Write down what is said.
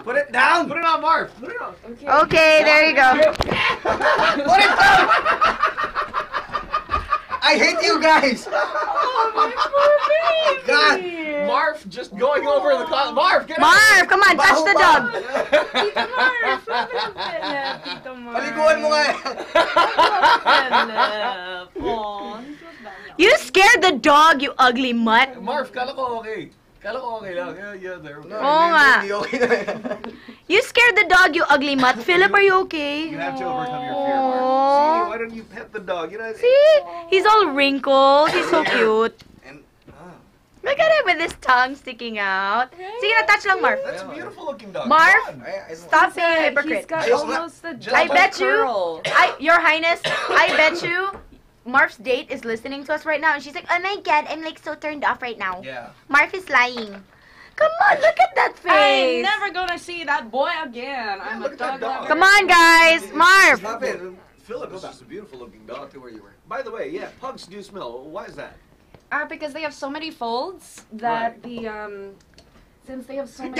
Put it down. Put it on, Marv. Put it on. Okay, there you go. Put it down. I hate you guys. Oh, my poor baby. God. Marv just going over the car. Marv, get Marv, come on, touch the dog. Tito Marv, Philip. Tito Marv. Paliguan mo nga eh. Philip. Oh, You scared the dog, you ugly mutt. Marv, kala ko okay. Kala ko okay lang. Yeah, there. No, Oo nga. hindi okay na yan. You scared the dog, you ugly mutt. Philip, are you okay? You have to overcome your fear, Marv. Aw. See, why don't you pet the dog? You know, See? He's all wrinkled. He's so cute. And, Look at him with his tongue sticking out. Sige na, touch lang, Marv. That's a beautiful looking dog. Marv? Come on. I Stop being a hypocrite. He's got Ayos nga. almost a I bet you, curl. Your Highness, I bet you, Marv's date is listening to us right now, and she's like, oh my God, I'm like so turned off right now. Yeah. Marv is lying. Come on, look at that I'm face. never gonna see that boy again. I'm a Look at that dog dog. lover. Come on, guys. Marv. Stop it. Philip is just a beautiful looking dog. To where you were. By the way, yeah, pugs do smell. Why is that? Because they have so many folds that Right. since they have so many